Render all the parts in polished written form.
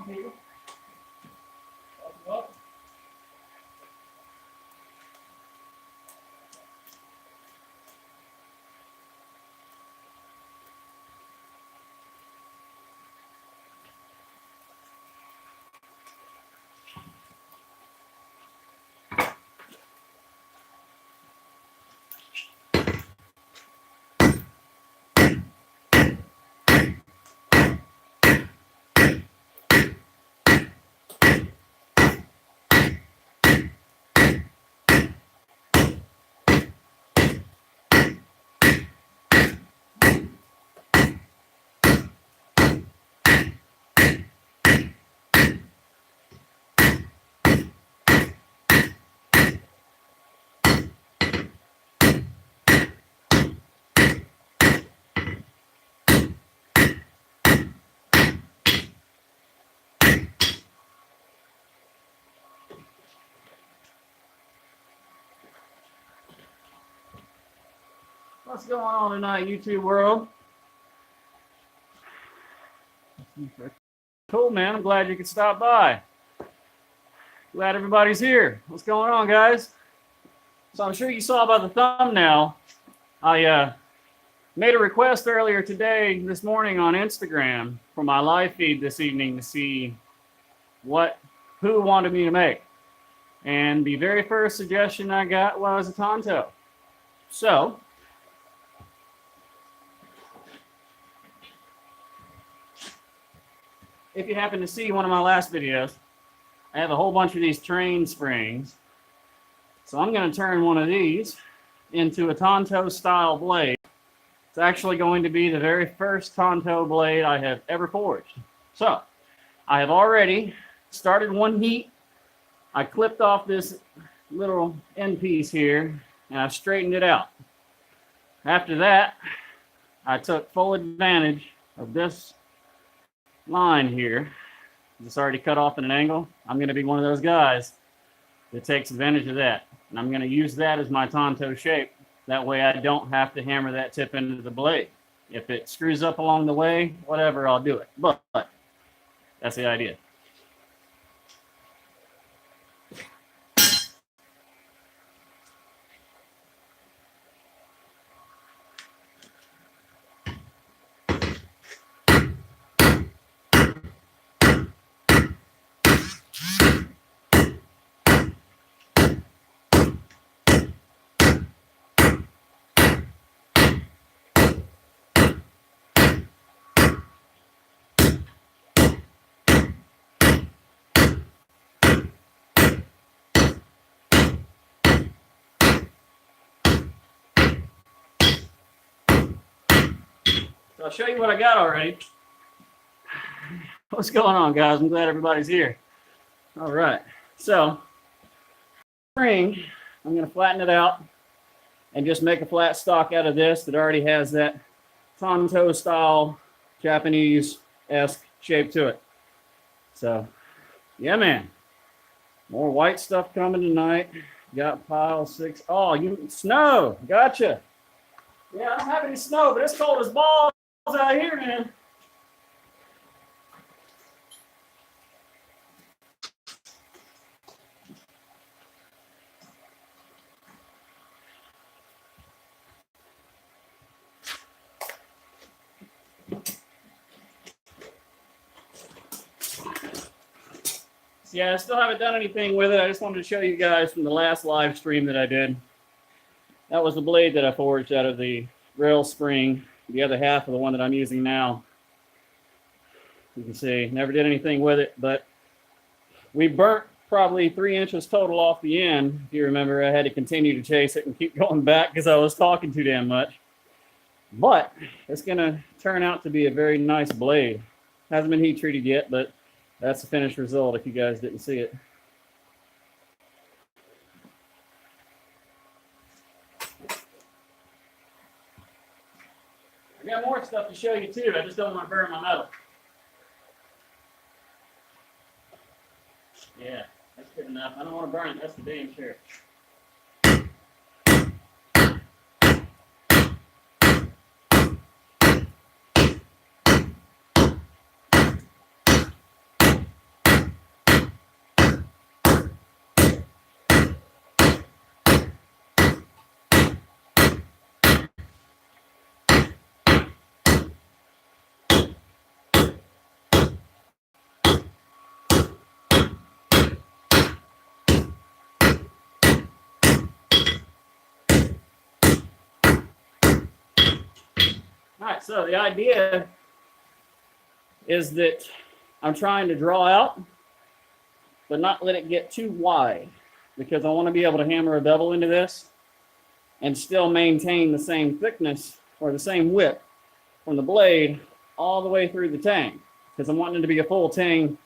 people. Welcome. What's going on tonight, YouTube world? Cool, man. I'm glad you could stop by. Glad everybody's here. What's going on, guys? So I'm sure you saw by the thumbnail, I made a request earlier this morning on Instagram for my live feed this evening to see who wanted me to make. And the very first suggestion I got was a Tanto. So if you happen to see one of my last videos, I have a whole bunch of these train springs. So I'm going to turn one of these into a Tanto style blade. It's actually going to be the very first Tanto blade I have ever forged. So I have already started one heat. I clipped off this little end piece here and I've straightened it out. After that, I took full advantage of this line here. It's already cut off at an angle. I'm going to be one of those guys that takes advantage of that. And I'm going to use that as my Tanto shape. That way I don't have to hammer that tip into the blade. If it screws up along the way, whatever, I'll do it. But that's the idea. So I'll show you what I got already. What's going on, guys? I'm glad everybody's here. All right. So, spring, I'm going to flatten it out and just make a flat stock out of this that already has that Tanto style Japanese-esque shape to it. So, yeah, man. More white stuff coming tonight. Got pile 6. Oh, snow. Gotcha. Yeah, I don't have any snow, but it's cold as balls out here, man. Yeah, I still haven't done anything with it. I just wanted to show you guys from the last live stream that I did. That was the blade that I forged out of the rail spring, the other half of the one that I'm using now. You can see, never did anything with it, but we burnt probably 3 inches total off the end. If you remember, I had to continue to chase it and keep going back because I was talking too damn much. But it's going to turn out to be a very nice blade. Hasn't been heat treated yet, but that's the finished result if you guys didn't see it. I got more stuff to show you too. I just don't want to burn my metal. Yeah, that's good enough. I don't want to burn it. That's the damn sure. All right, so the idea is that I'm trying to draw out, but not let it get too wide, because I want to be able to hammer a bevel into this and still maintain the same thickness or the same width from the blade all the way through the tang, because I'm wanting it to be a full tang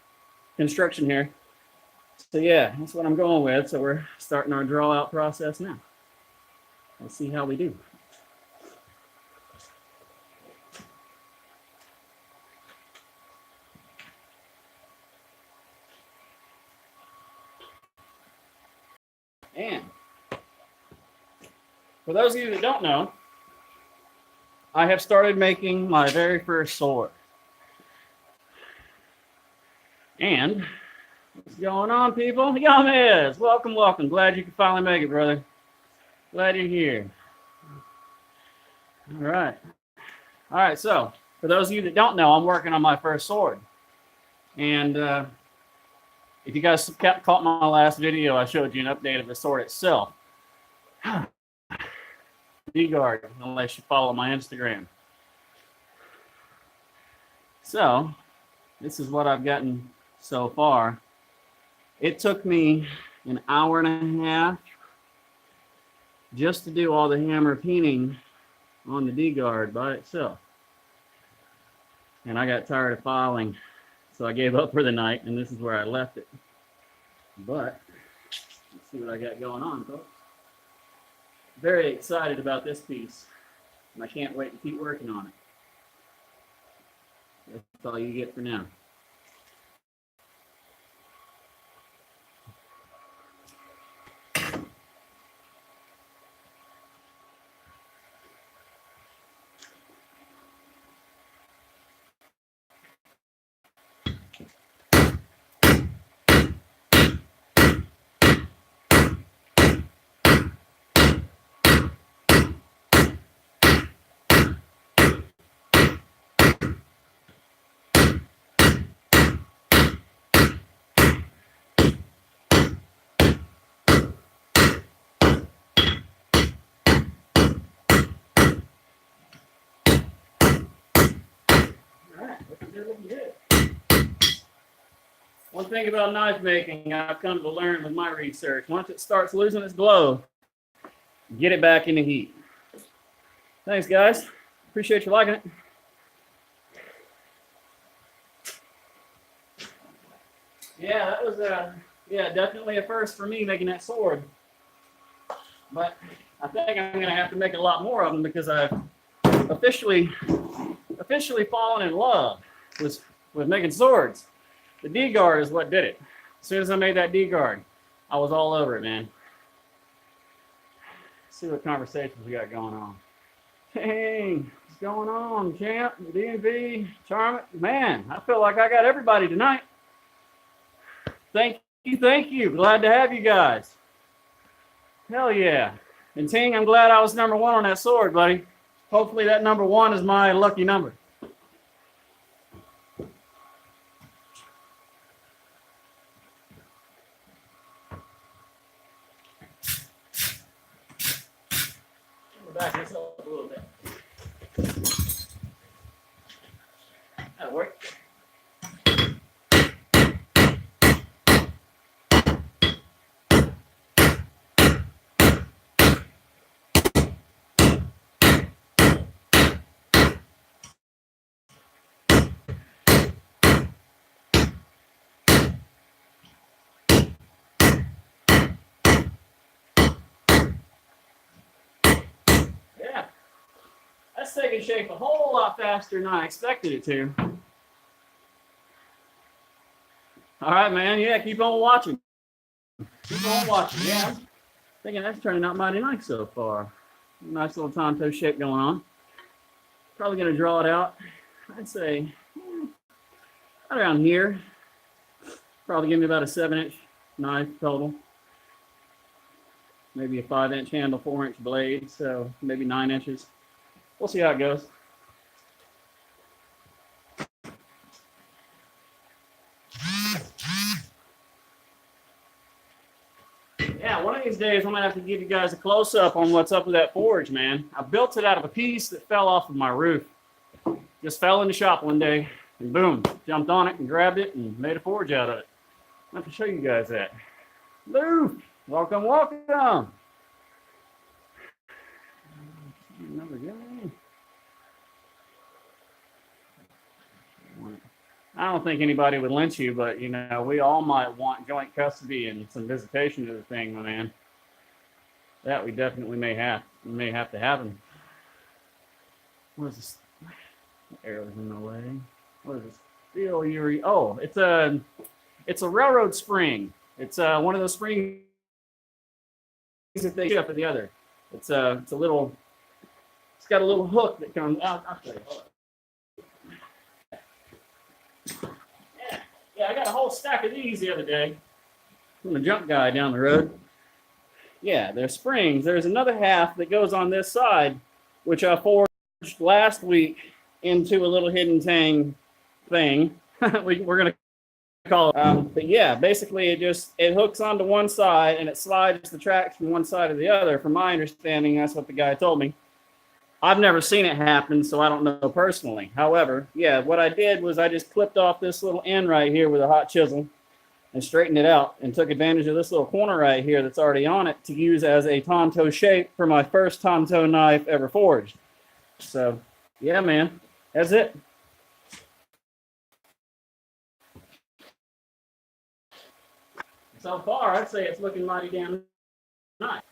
construction here. So yeah, that's what I'm going with. So we're starting our draw out process now. Let's see how we do. And for those of you that don't know, I have started making my very first sword. And what's going on, people? Yames, welcome, welcome. Glad you could finally make it, brother. Glad you're here. All right. All right, so for those of you that don't know, I'm working on my first sword. And if you guys caught my last video, I showed you an update of the sword itself. D-guard, unless you follow my Instagram. So, this is what I've gotten so far. It took me an hour and a half just to do all the hammer peening on the D-guard by itself. And I got tired of filing, so I gave up for the night, and this is where I left it. But, let's see what I got going on, folks. Very excited about this piece, and I can't wait to keep working on it. That's all you get for now. One thing about knife making I've come to learn with my research, once it starts losing its glow, get it back into heat. Thanks, guys. Appreciate you liking it. Yeah, that was definitely a first for me making that sword. But I think I'm going to have to make a lot more of them because I've officially fallen in love with making swords. The D-guard is what did it. As soon as I made that D-guard, I was all over it, man. Let's see what conversations we got going on. Hey, what's going on, champ? DMV, Charmant. Man, I feel like I got everybody tonight. Thank you. Glad to have you guys. Hell yeah. And Ting, I'm glad I was number one on that sword, buddy. Hopefully that number one is my lucky number. Back this up a little bit. That'll work. That's taking shape a whole lot faster than I expected it to. All right, man. Yeah, keep on watching. Keep on watching. Yeah, I'm thinking that's turning out mighty nice so far. Nice little Tanto shape going on. Probably going to draw it out. I'd say right around here. Probably give me about a 7-inch knife total. Maybe a 5-inch handle, 4-inch blade. So maybe 9 inches. We'll see how it goes. Yeah, one of these days I'm gonna have to give you guys a close-up on what's up with that forge, man. I built it out of a piece that fell off of my roof Just fell in the shop one day and boom, jumped on it and grabbed it and made a forge out of it. I have to show you guys that. Lou, welcome, welcome. Another guy. I don't think anybody would lynch you, but you know, we all might want joint custody and some visitation to the thing, my man. That we definitely may have to happen. What is this? Arrows in the way. What is this? Steel Yuri. Oh, it's a railroad spring. It's one of those springs that they ship for the other. It's a little. It's got a little hook that comes out. I'll show you. Hold on. Yeah, I got a whole stack of these the other day from a junk guy down the road. Yeah, they're springs. There's another half that goes on this side, which I forged last week into a little hidden tang thing. We're gonna call it. But yeah, basically it hooks onto one side and it slides the tracks from one side to the other. From my understanding, that's what the guy told me. I've never seen it happen, so I don't know personally. However, yeah, what I did was I just clipped off this little end right here with a hot chisel and straightened it out and took advantage of this little corner right here that's already on it to use as a Tanto shape for my first Tanto knife ever forged. So, yeah, man, that's it. So far, I'd say it's looking mighty damn nice.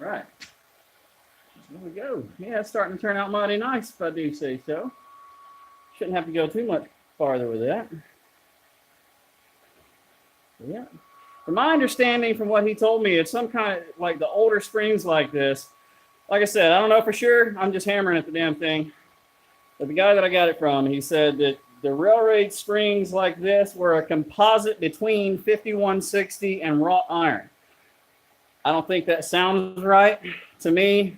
All right. There we go. Yeah, it's starting to turn out mighty nice, if I do say so. Shouldn't have to go too much farther with that. Yeah. From my understanding, from what he told me, it's some kind of, like the older springs like this. Like I said, I don't know for sure. I'm just hammering at the damn thing. But the guy that I got it from, he said that the railroad springs like this were a composite between 5160 and wrought iron. I don't think that sounds right. To me,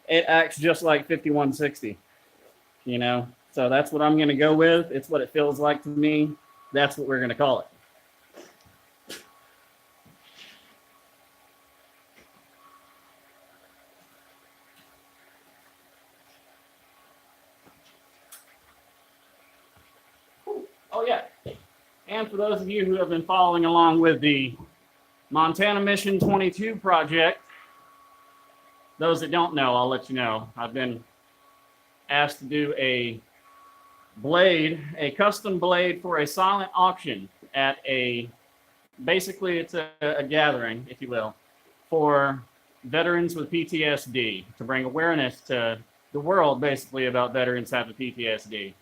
it acts just like 5160, you know? So that's what I'm going to go with. It's what it feels like to me. That's what we're going to call it. Oh, yeah. And for those of you who have been following along with the Montana Mission 22 project, those that don't know, I'll let you know. I've been asked to do a blade, a custom blade for a silent auction at basically it's a gathering, if you will, for veterans with PTSD, to bring awareness to the world basically about veterans having PTSD.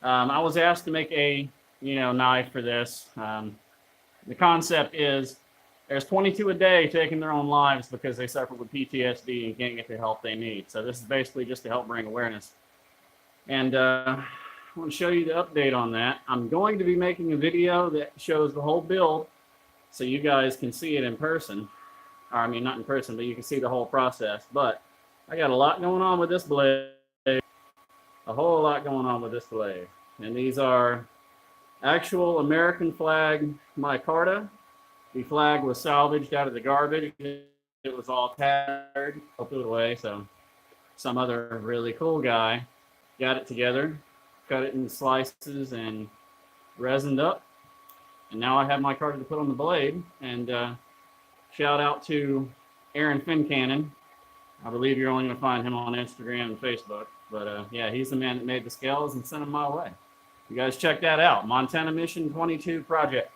I was asked to make a knife for this. The concept is there's 22 a day taking their own lives because they suffer with PTSD and can't get the help they need. So this is basically just to help bring awareness. And I want to show you the update on that. I'm going to be making a video that shows the whole build so you guys can see it in person. Or, I mean, not in person, but you can see the whole process. But I got a lot going on with this blade. A whole lot going on with this blade. And these are actual American flag micarta. The flag was salvaged out of the garbage. It was all tattered. I threw it away. So some other really cool guy got it together, cut it in slices, and resined up. And now I have my micarta to put on the blade. And shout out to Aaron Fincannon. I believe you're only going to find him on Instagram and Facebook. But yeah, he's the man that made the scales and sent them my way. You guys check that out. Montana Mission 22 project.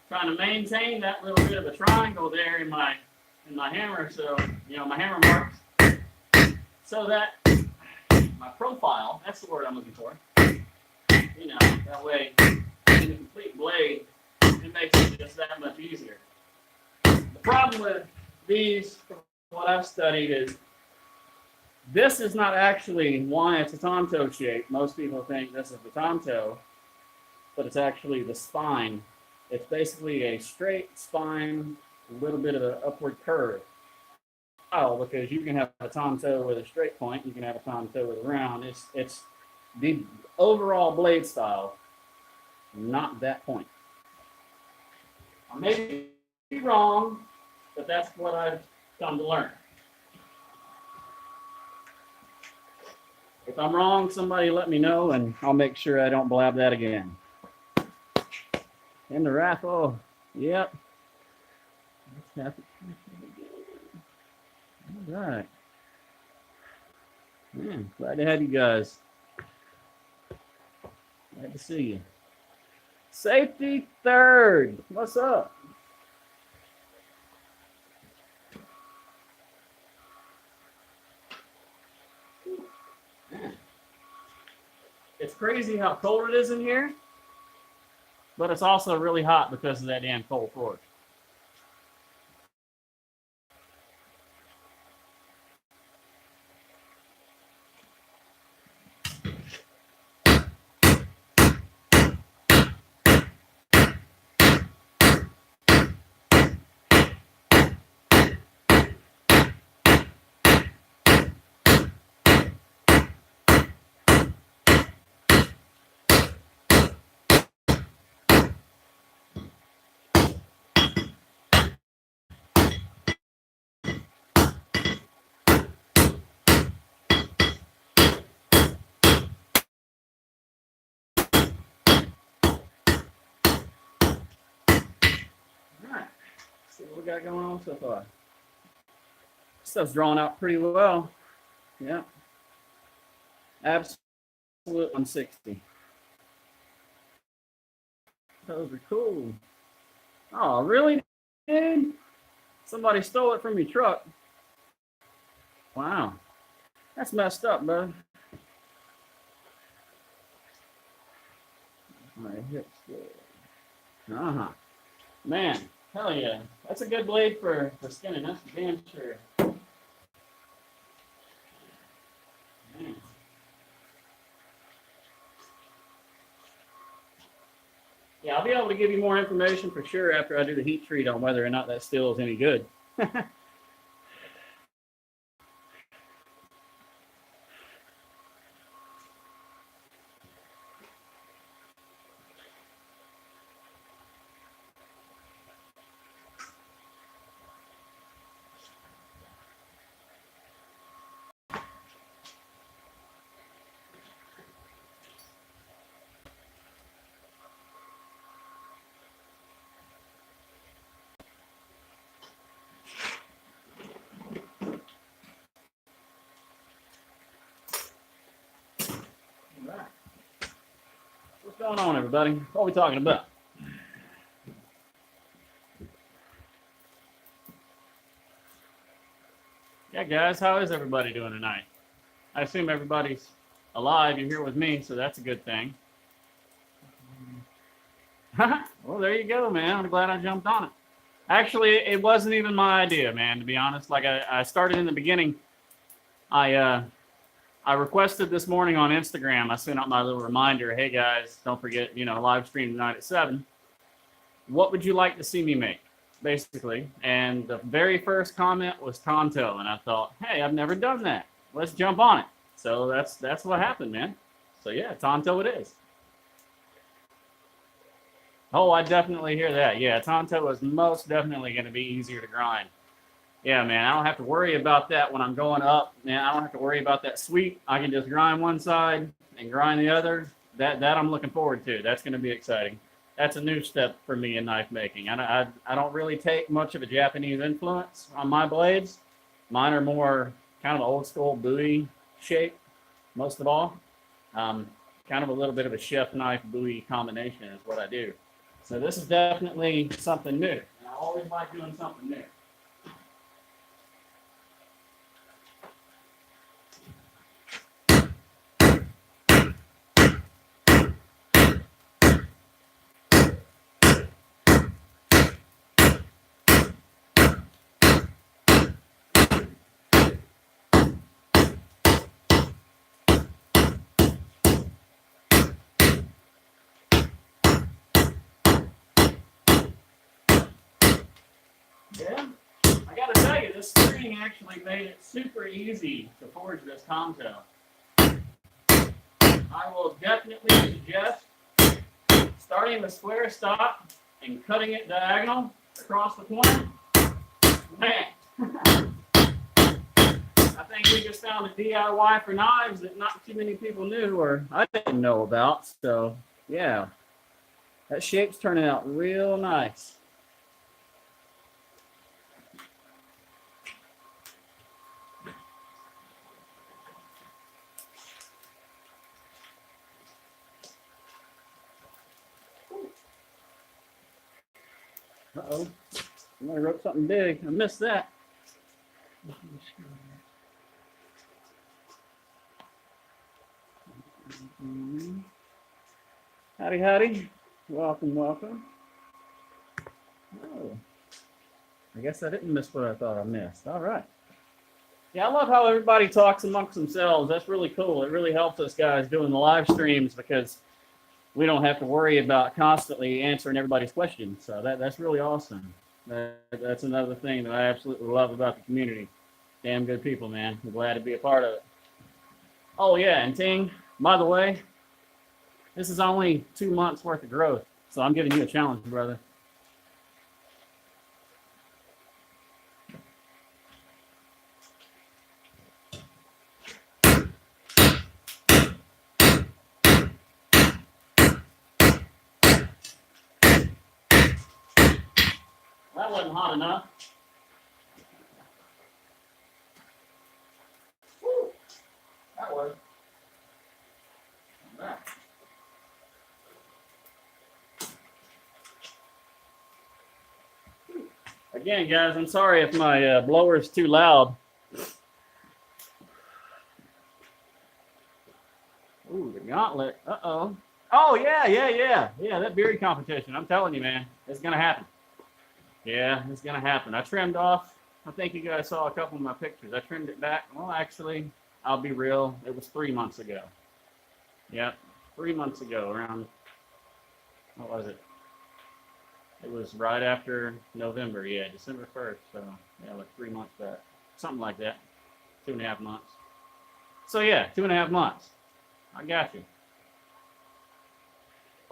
trying to maintain that little bit of a triangle there in my hammer, so my hammer marks, so that my profile, that's the word I'm looking for. That way in the complete blade, it makes it just that much easier. The problem with these, from what I've studied, is this is not actually why it's a Tanto shape. Most people think this is the Tanto, but it's actually the spine. It's basically a straight spine, a little bit of an upward curve. Oh, because you can have a Tanto with a straight point, you can have a Tanto with a round. It's the overall blade style, not that point. I may be wrong, but that's what I've come to learn. If I'm wrong, somebody let me know, and I'll make sure I don't blab that again. In the raffle, yep. All right. Man, glad to have you guys. Glad to see you. Safety third. What's up? It's crazy how cold it is in here, but it's also really hot because of that damn cold forge. See what we got going on so far. Stuff's drawn out pretty well. Yeah. Absolute 160. Those are cool. Oh, really, dude? Somebody stole it from your truck. Wow. That's messed up, bro. My hips there. Uh-huh. Man, hell yeah. That's a good blade for skinning. That's damn sure. Man. Yeah, I'll be able to give you more information for sure after I do the heat treat on whether or not that steel is any good. Right. What's going on, everybody? What are we talking about? Yeah, guys, how is everybody doing tonight? I assume everybody's alive. You're here with me, so that's a good thing. Well, there you go, man. I'm glad I jumped on it. Actually, it wasn't even my idea, man, to be honest. Like I started in the beginning. I requested this morning on Instagram. I sent out my little reminder. Hey guys, don't forget, live stream tonight at 7. What would you like to see me make? Basically. And the very first comment was Tanto, and I thought, hey, I've never done that. Let's jump on it. So that's what happened, man. So yeah, Tanto it is. Oh, I definitely hear that. Yeah, Tanto is most definitely going to be easier to grind. Yeah, man, I don't have to worry about that when I'm going up. Man, I don't have to worry about that sweep. I can just grind one side and grind the other. That I'm looking forward to. That's going to be exciting. That's a new step for me in knife making. I don't really take much of a Japanese influence on my blades. Mine are more kind of old school Bowie shape, most of all. Kind of a little bit of a chef knife Bowie combination is what I do. So this is definitely something new. I always like doing something new. Yeah, I gotta tell you, this string actually made it super easy to forge this Tanto. I will definitely suggest starting the square stop and cutting it diagonal across the corner. Man, I think we just found a DIY for knives that not too many people knew or I didn't know about. So yeah, that shape's turning out real nice. Uh-oh, somebody wrote something big. I missed that. Howdy, howdy. Welcome, welcome. Oh, I guess I didn't miss what I thought I missed. All right. Yeah, I love how everybody talks amongst themselves. That's really cool. It really helps us guys doing the live streams because we don't have to worry about constantly answering everybody's questions. So that's really awesome. That's another thing that I absolutely love about the community. Damn good people, man. I'm glad to be a part of it. Oh, yeah, and Ting, by the way, this is only 2 months worth of growth. So I'm giving you a challenge, brother. That wasn't hot enough. Woo, that was. All right. Again, guys, I'm sorry if my blower is too loud. Ooh, the gauntlet. Uh-oh. Oh, yeah. That beard competition. I'm telling you, man, it's going to happen. Yeah, it's going to happen. I trimmed off. I think you guys saw a couple of my pictures. I trimmed it back. Well, actually, I'll be real. It was 3 months ago. Yep, 3 months ago around, what was it? It was right after November, yeah, December 1st. So, yeah, like 3 months back. Something like that. 2.5 months. So, yeah, 2.5 months. I got you.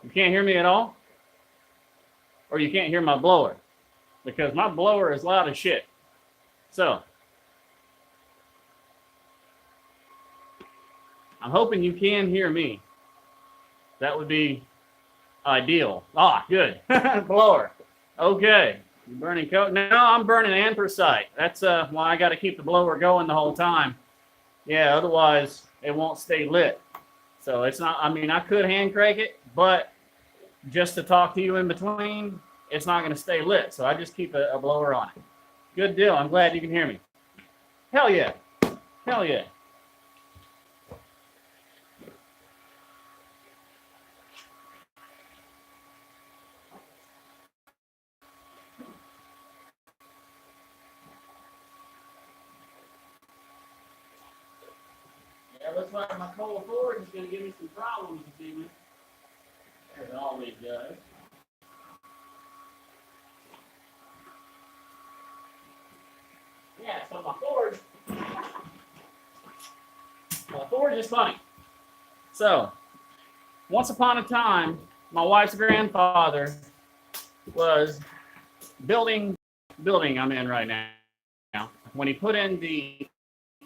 You can't hear me at all? Or you can't hear my blower? Because my blower is loud as shit. So, I'm hoping you can hear me. That would be ideal. Ah, good. Blower. Okay. You burning coke? No, I'm burning anthracite. That's why I got to keep the blower going the whole time. Yeah, otherwise it won't stay lit. So it's not, I mean, I could hand crank it, but just to talk to you in between, it's not going to stay lit. So I just keep a blower on it. Good deal. I'm glad you can hear me. Hell yeah. Hell yeah. Yeah, looks like my cold forge is going to give me some problems this evening. As it always does. Yeah, so my forge is funny. So, once upon a time, my wife's grandfather was building I'm in right now. When he put in the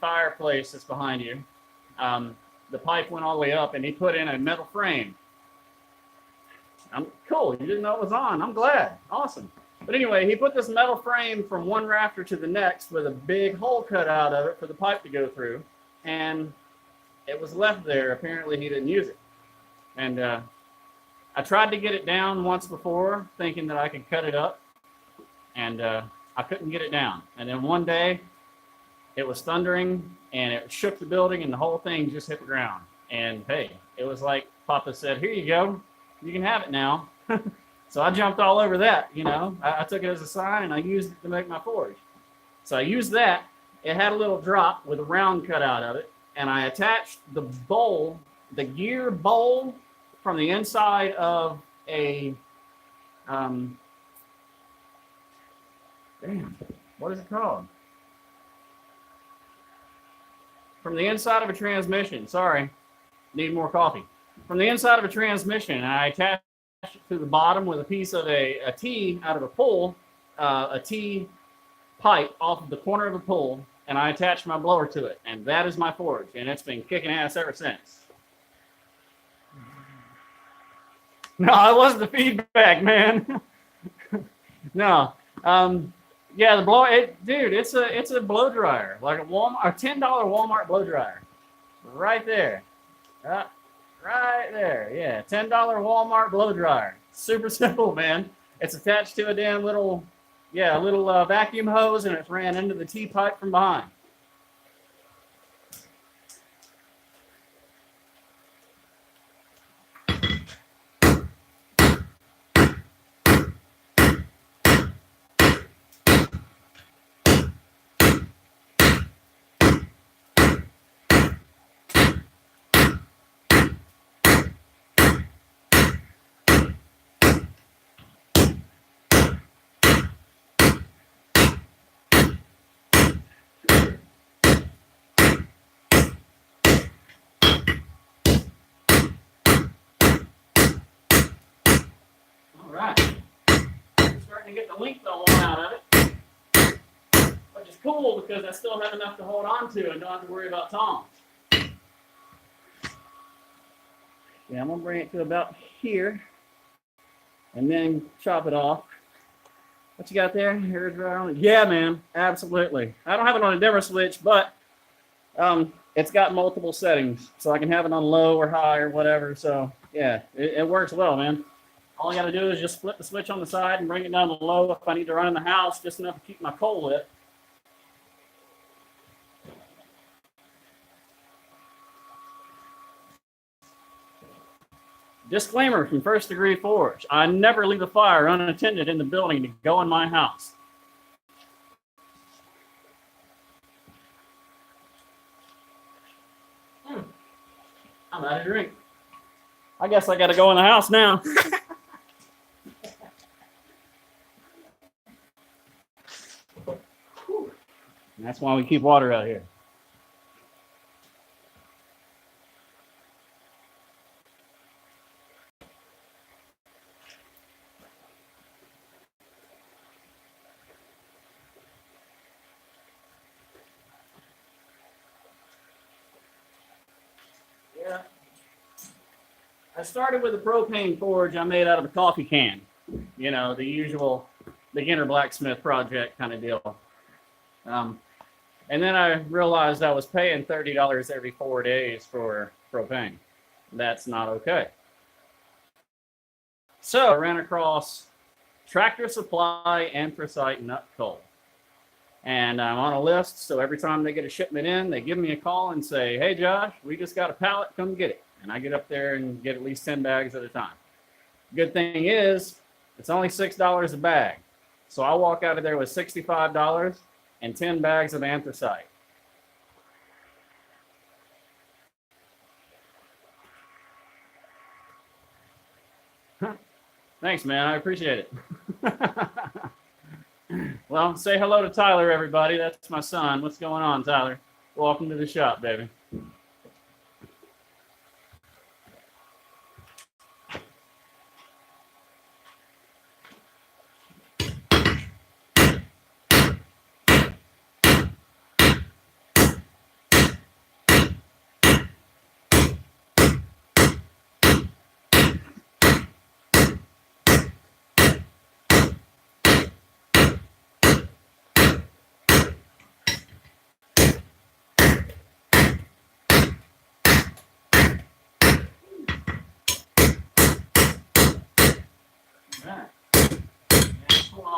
fireplace that's behind you, the pipe went all the way up, and he put in a metal frame. I'm cool. You didn't know it was on. I'm glad. Awesome. But anyway, he put this metal frame from one rafter to the next with a big hole cut out of it for the pipe to go through, and it was left there. Apparently, he didn't use it. And I tried to get it down once before, thinking that I could cut it up, and I couldn't get it down. And then one day, it was thundering, and it shook the building, and the whole thing just hit the ground. And hey, it was like Papa said, "Here you go, you can have it now." So I jumped all over that, you know. I took it as a sign, and I used it to make my forge. So I used that. It had a little drop with a round cut out of it, and I attached the bowl, the gear bowl, from the inside of a, damn, what is it called? From the inside of a transmission. Sorry, need more coffee. From the inside of a transmission, and I attached it to the bottom with a piece of a T out of a pull, a T pipe off of the corner of a pull, and I attached my blower to it, and that is my forge, and it's been kicking ass ever since. No, it wasn't the feedback, man. No, yeah, the blow, dude, it's a blow dryer, like a Walmart, a $10 Walmart blow dryer, right there, right there, yeah, $10 Walmart blow dryer. Super simple, man. It's attached to a damn little. Yeah, a little vacuum hose, and it's ran into the T-pipe from behind. All right. I'm starting to get the length I want out of it, which is cool because I still have enough to hold on to and don't have to worry about tongs. Yeah, I'm going to bring it to about here and then chop it off. What you got there? Here's right on it. Yeah, man, absolutely. I don't have it on a dimmer switch, but it's got multiple settings, so I can have it on low or high or whatever. So yeah, it works well, man. All I got to do is just flip the switch on the side and bring it down to low if I need to run in the house, just enough to keep my coal lit. Disclaimer from First Degree Forge. I never leave a fire unattended in the building to go in my house. I'm out of drink. I guess I got to go in the house now. And that's why we keep water out here. Yeah. I started with a propane forge I made out of a coffee can. You know, the usual beginner blacksmith project kind of deal. And then I realized I was paying $30 every 4 days for propane. That's not okay. So I ran across Tractor Supply anthracite nut coal. And I'm on a list, so every time they get a shipment in, they give me a call and say, "Hey Josh, we just got a pallet, come get it." And I get up there and get at least 10 bags at a time. Good thing is, it's only $6 a bag. So I walk out of there with $65 and 10 bags of anthracite. Thanks, man. I appreciate it. Well, say hello to Tyler, everybody. That's my son. What's going on, Tyler? Welcome to the shop, baby.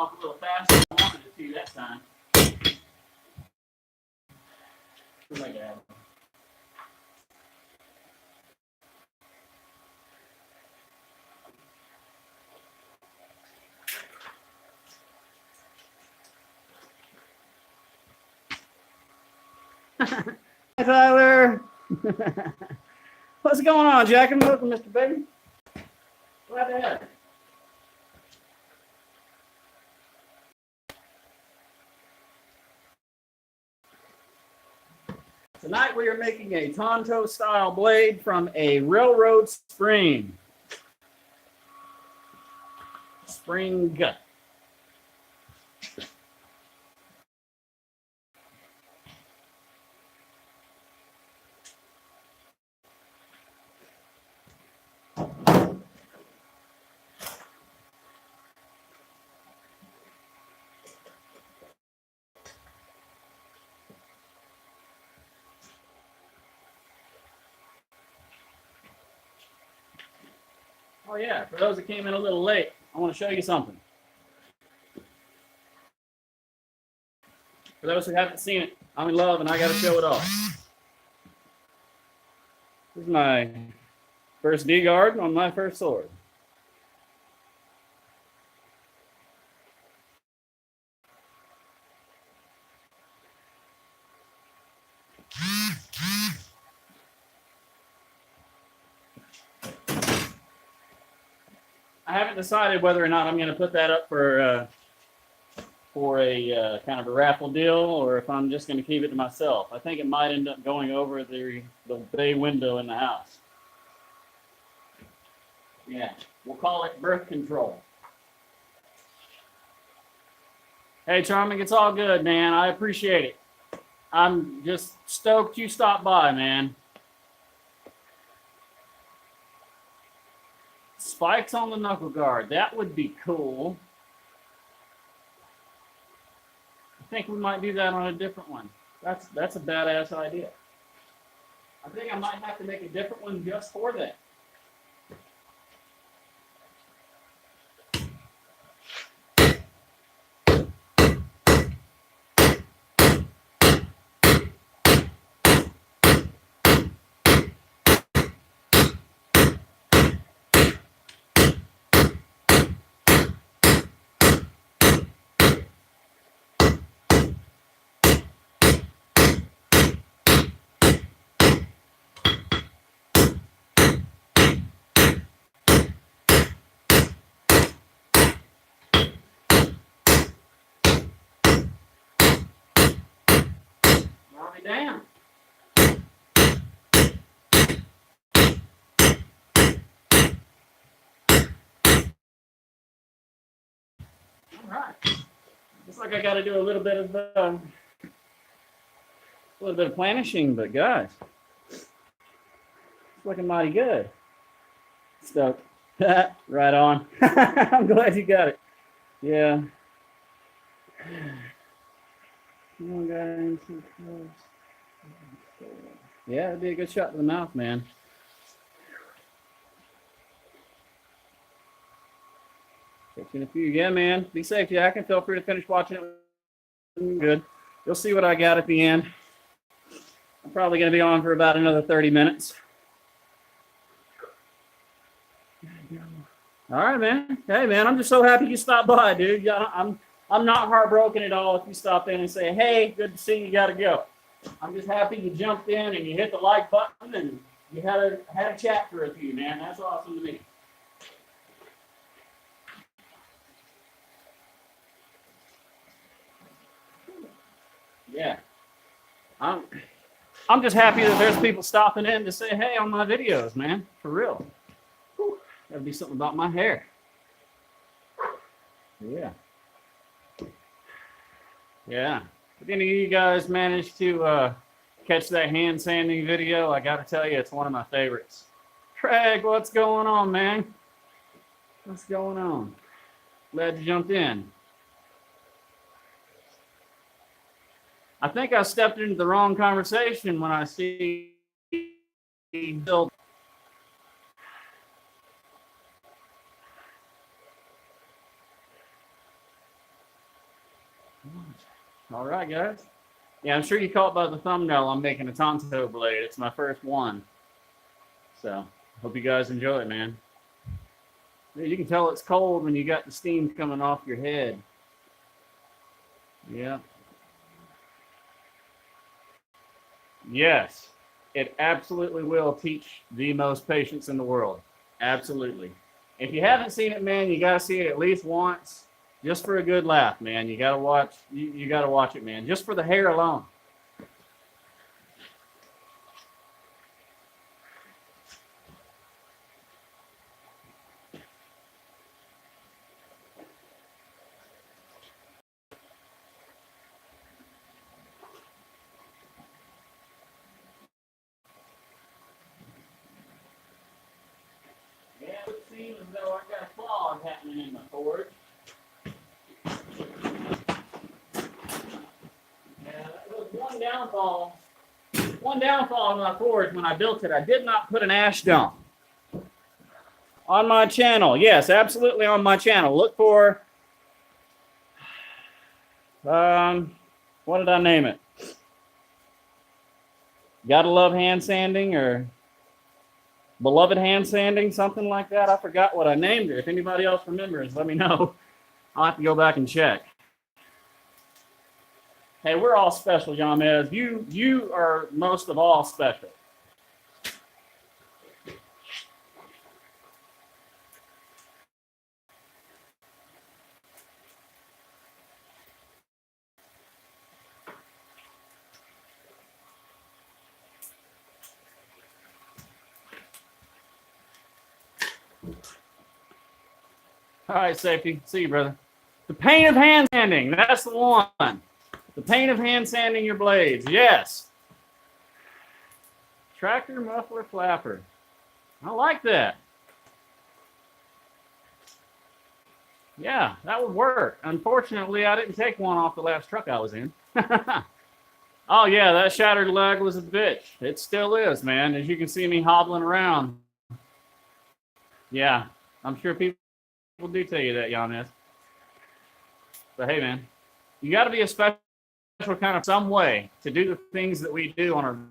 off a little faster than I wanted it to that time. Like that. Hi, Tyler. What's going on, Jack? And welcome, Mr. Baby. Glad to have you. Tonight we are making a Tanto style blade from a railroad spring. Spring. Oh yeah, for those that came in a little late, I want to show you something. For those who haven't seen it, I'm in love and I got to show it off. This is my first D-guard on my first sword. I haven't decided whether or not I'm going to put that up for a kind of a raffle deal, or if I'm just going to keep it to myself. I think it might end up going over the bay window in the house. Yeah, we'll call it birth control. Hey, Charming, it's all good, man. I appreciate it. I'm just stoked you stopped by, man. Spikes on the knuckle guard. That would be cool. I think we might do that on a different one. That's a badass idea. I think I might have to make a different one just for that. I'll be damned. All right. Looks like I got to do a little bit of planishing, but guys, it's looking mighty good. Stoked. Right on. I'm glad you got it. Yeah. Yeah, it'd be a good shot to the mouth, man. Catch you in a few. Yeah, man. Be safe, Jack, and feel free to finish watching it. Good. You'll see what I got at the end. I'm probably going to be on for about another 30 minutes. All right, man. Hey, man, I'm just so happy you stopped by, dude. I'm not heartbroken at all if you stop in and say, hey, good to see you, got to go. I'm just happy you jumped in and you hit the like button and you had a chat for a few, man. That's awesome to me. Yeah. I'm just happy that there's people stopping in to say, hey, on my videos, man. For real. Whew. Gotta be something about my hair. Yeah. Yeah. If any of you guys managed to catch that hand sanding video, I gotta tell you, it's one of my favorites. Craig, what's going on, man? What's going on? Glad you jumped in. I think I stepped into the wrong conversation when I see Bill. All right, guys. Yeah, I'm sure you caught by the thumbnail I'm making a Tanto blade. It's my first one. So, hope you guys enjoy it, man. You can tell it's cold when you got the steam coming off your head. Yeah. Yes, it absolutely will teach the most patience in the world. Absolutely. If you haven't seen it, man, you gotta see it at least once, just for a good laugh, man. You gotta watch. You gotta watch it, man, just for the hair alone. Yeah, it seems as though I got a fog happening in my forge. Yeah, that was one downfall. One downfall of my forge when I built it, I did not put an ash dump on my channel. Yes, absolutely on my channel. Look for, what did I name it? Gotta love hand sanding or beloved hand sanding, something like that. I forgot what I named it. If anybody else remembers, let me know. I'll have to go back and check. Hey, we're all special, Yamez. You are most of all special. All right, safety. See you, brother. The pain of hand sanding. That's the one. The pain of hand sanding your blades. Yes. Tractor muffler flapper. I like that. Yeah, that would work. Unfortunately, I didn't take one off the last truck I was in. Oh, yeah, that shattered leg was a bitch. It still is, man. As you can see me hobbling around. Yeah, I'm sure people do tell you that, Giannis. But hey, man, you got to be a special kind of some way to do the things that we do on a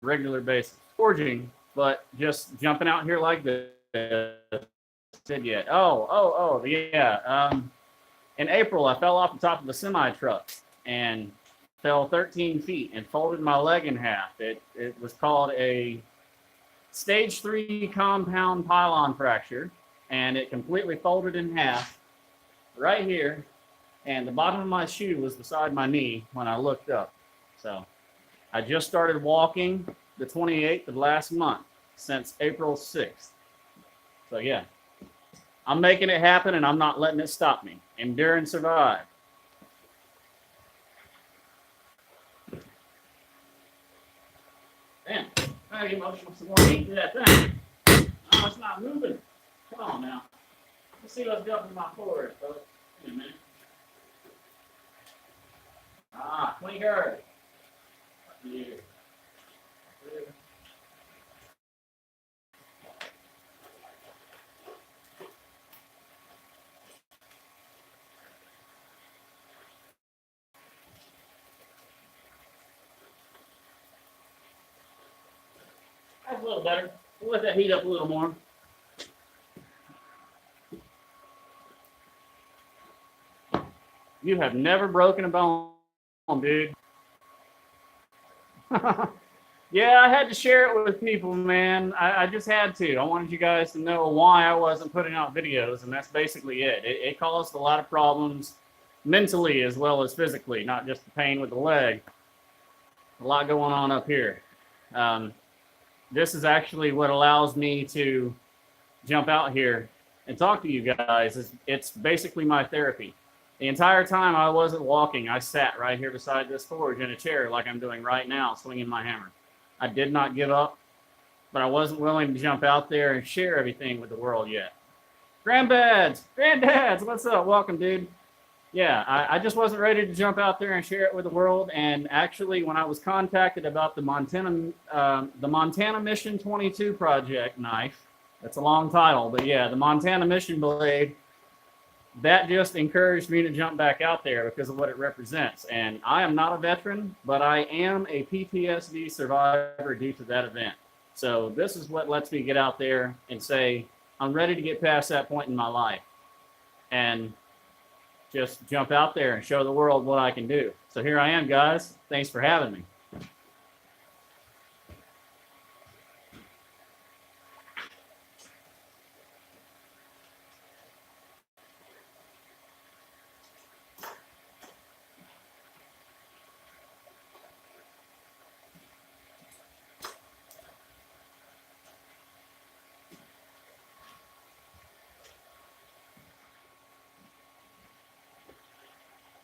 regular basis. Forging, but just jumping out here like this. Said yet. Oh, yeah. In April, I fell off the top of the semi truck and fell 13 feet and folded my leg in half. It was called a stage 3 compound pylon fracture, and it completely folded in half right here, and the bottom of my shoe was beside my knee when I looked up. So I just started walking the 28th of last month since April 6th. So yeah, I'm making it happen, and I'm not letting it stop me. Endure and survive. Damn, I gotta get some more heat to that thing. Oh, it's not moving. Come on now. Let's see what's up in my forward, folks. Wait a minute. Cleaner. Yeah. That's a little better. We'll let that heat up a little more. You have never broken a bone, dude. Yeah, I had to share it with people, man. I just had to. I wanted you guys to know why I wasn't putting out videos, and that's basically it. It caused a lot of problems mentally as well as physically, not just the pain with the leg. A lot going on up here. This is actually what allows me to jump out here and talk to you guys. It's basically my therapy. The entire time I wasn't walking, I sat right here beside this forge in a chair like I'm doing right now, swinging my hammer. I did not give up, but I wasn't willing to jump out there and share everything with the world yet. Granddads, what's up? Welcome, dude. Yeah, I just wasn't ready to jump out there and share it with the world. And actually, when I was contacted about the Montana Mission 22 project knife, that's a long title, but yeah, the Montana Mission blade, that just encouraged me to jump back out there because of what it represents. And I am not a veteran, but I am a PTSD survivor due to that event. So this is what lets me get out there and say, I'm ready to get past that point in my life and just jump out there and show the world what I can do. So here I am, guys. Thanks for having me.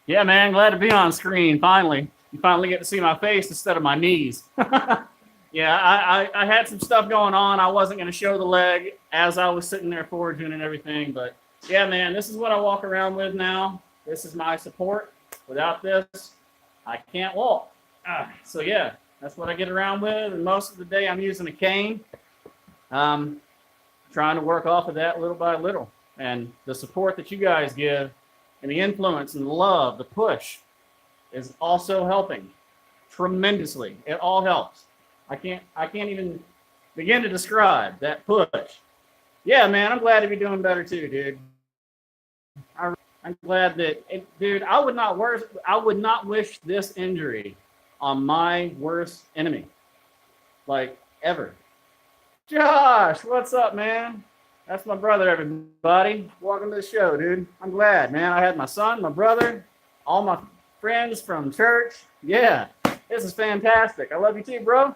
Yeah, man, glad to be on screen. Finally, you finally get to see my face instead of my knees. Yeah, I had some stuff going on. I wasn't going to show the leg as I was sitting there foraging and everything. But yeah, man, this is what I walk around with now. This is my support. Without this, I can't walk. So yeah, that's what I get around with. And most of the day I'm using a cane. Trying to work off of that little by little. And the support that you guys give and the influence and the love, the push is also helping tremendously. It all helps. I can't even begin to describe that push. Yeah, man, I'm glad to be doing better too, dude. I'm glad that, dude, I would not wish this injury on my worst enemy, like ever. Josh, what's up, man? That's my brother, everybody. Welcome to the show, dude. I'm glad, man. I had my son, my brother, all my friends from church. Yeah, this is fantastic. I love you too, bro.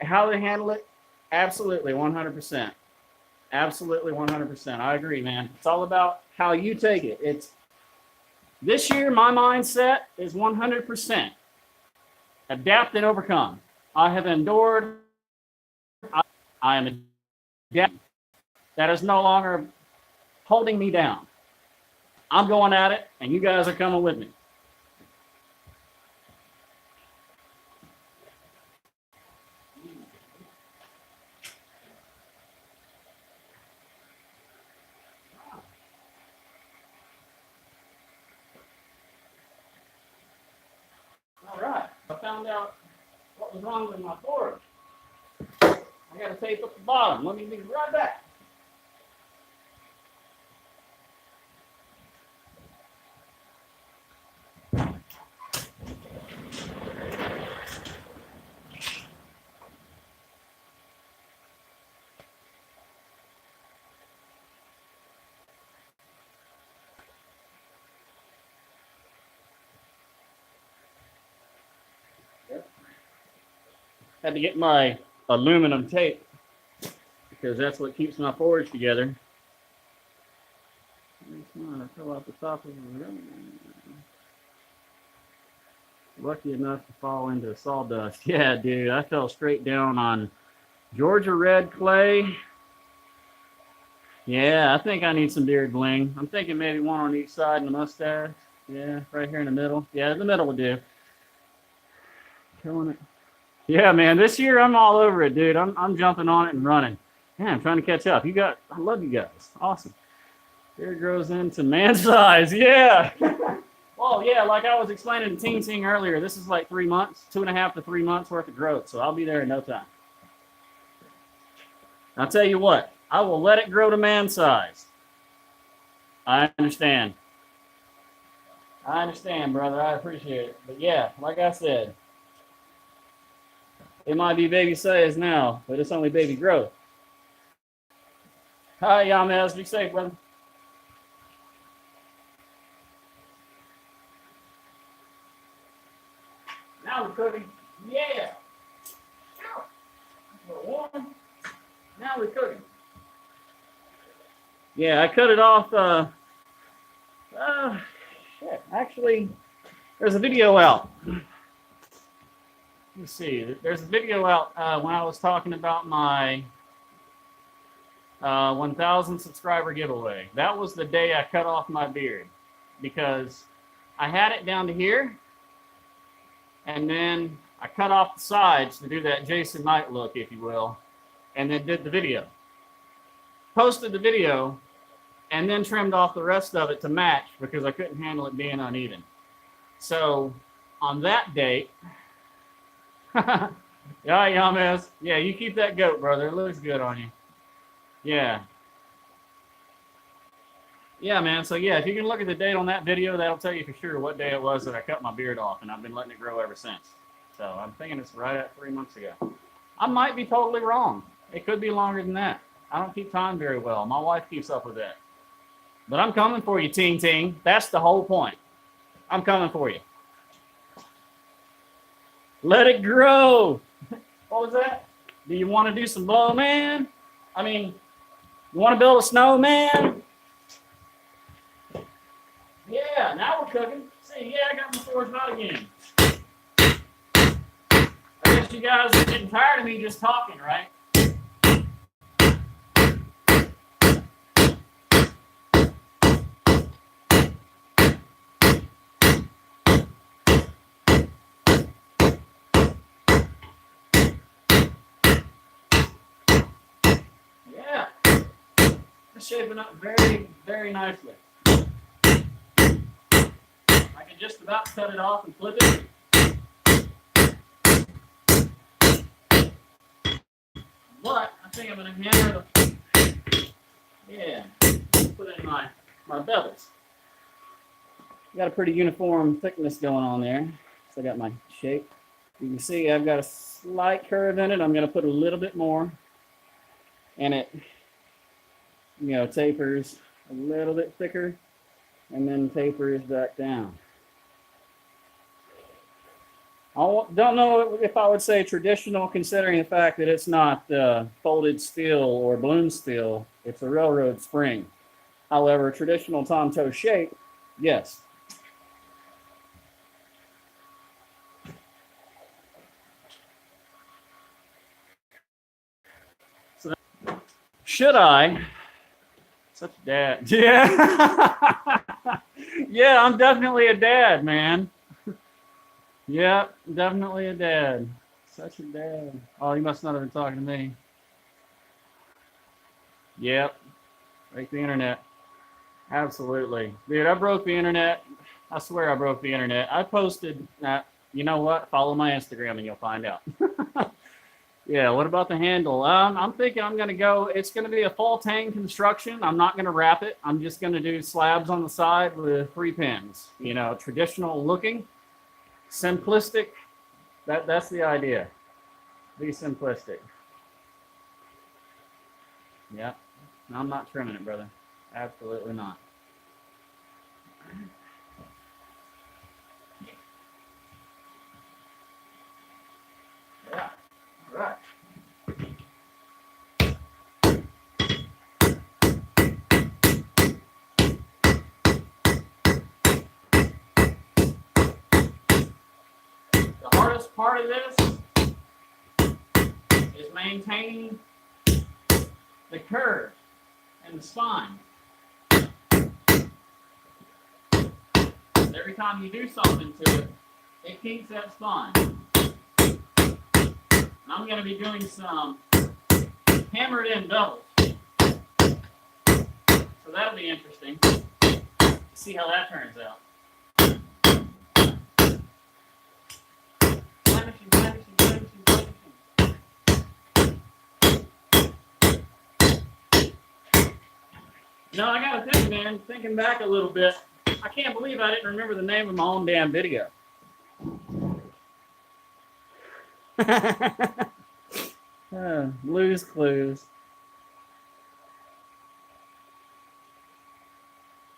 How they handle it? Absolutely, 100%. Absolutely, 100%. I agree, man. It's all about how you take it. It's this year, my mindset is 100% adapt and overcome. I have endured. I am adapting. That is no longer holding me down. I'm going at it, and you guys are coming with me. All right. I found out what was wrong with my forage. I got to tape up the bottom. Let me be right back. Had to get my aluminum tape because that's what keeps my forage together. I fill out the top of it. Lucky enough to fall into sawdust. Yeah, dude, I fell straight down on Georgia red clay. Yeah, I think I need some beard bling. I'm thinking maybe one on each side and the mustache. Yeah, right here in the middle. Yeah, the middle will do. Killing it. Yeah, man, this year I'm all over it, dude. I'm jumping on it and running. Yeah, I'm trying to catch up. I love you guys. Awesome. Beard grows into man size. Yeah. Well, yeah, like I was explaining to Teen Sing earlier, this is like 3 months, 2.5 to 3 months worth of growth. So I'll be there in no time. I'll tell you what, I will let it grow to man size. I understand. I understand, brother. I appreciate it. But yeah, like I said, it might be baby size now, but it's only baby growth. Hi, Yamez. Be safe, brother. Now we're cooking. Yeah. Warm. Now we're cooking. Yeah, I cut it off. Shit. Actually, there's a video out. Let's see. There's a video out when I was talking about my 1,000 subscriber giveaway. That was the day I cut off my beard because I had it down to here, and then I cut off the sides to do that Jason Knight look, if you will, and then did the video. posted the video, and then trimmed off the rest of it to match because I couldn't handle it being uneven. So on that date, yeah, Yamas, yeah, you keep that goat, brother. It looks good on you. Yeah. Yeah, man. So yeah, if you can look at the date on that video, that'll tell you for sure what day it was that I cut my beard off, and I've been letting it grow ever since. So I'm thinking it's right at 3 months ago. I might be totally wrong. It could be longer than that. I don't keep time very well. My wife keeps up with that. But I'm coming for you, Ting Ting. That's the whole point. I'm coming for you. Let it grow. What was that? Do you want to do some blow, man? I mean, you want to build a snowman? Yeah, now we're cooking. See, yeah, I got my forge hot again. I guess you guys are getting tired of me just talking, right? Yeah. It's shaping up very, very nicely. I can just about cut it off and flip it. But I think I'm going to hammer the, yeah, put it in my bevels. Got a pretty uniform thickness going on there. So I got my shape. You can see I've got a slight curve in it. I'm going to put a little bit more. And it, tapers a little bit thicker and then tapers back down. I don't know if I would say traditional, considering the fact that it's not folded steel or balloon steel. It's a railroad spring. However, traditional Tanto shape, yes. So, should I? Such a dad. Yeah. Yeah, I'm definitely a dad, man. Yeah, definitely a dad. Such a dad. Oh, you must not have been talking to me. Yep. Break the internet. Absolutely. Dude, I broke the internet. I swear I broke the internet. I posted that. You know what? Follow my Instagram and you'll find out. Yeah, what about the handle? I'm thinking I'm going to go, it's going to be a full tang construction. I'm not going to wrap it. I'm just going to do slabs on the side with 3 pins. Traditional looking, simplistic. That's the idea. Be simplistic. Yeah. I'm not trimming it, brother. Absolutely not. Yeah. All right. The hardest part of this is maintaining the curve and the spine. Every time you do something to it, it keeps that spine. And I'm going to be doing some hammered in doubles. So that'll be interesting. See how that turns out. Blemishing. I got to think, man, thinking back a little bit, I can't believe I didn't remember the name of my own damn video. Blues Clues.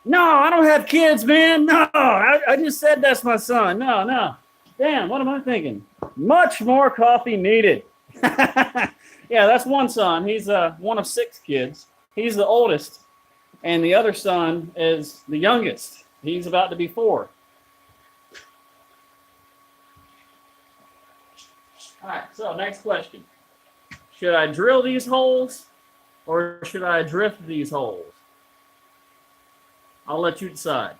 No, I don't have kids, man. No, I just said that's my son. No. Damn, what am I thinking? Much more coffee needed. Yeah, that's one son. He's one of 6 kids. He's the oldest. And the other son is the youngest. He's about to be 4. All right, so next question. Should I drill these holes or should I drift these holes? I'll let you decide.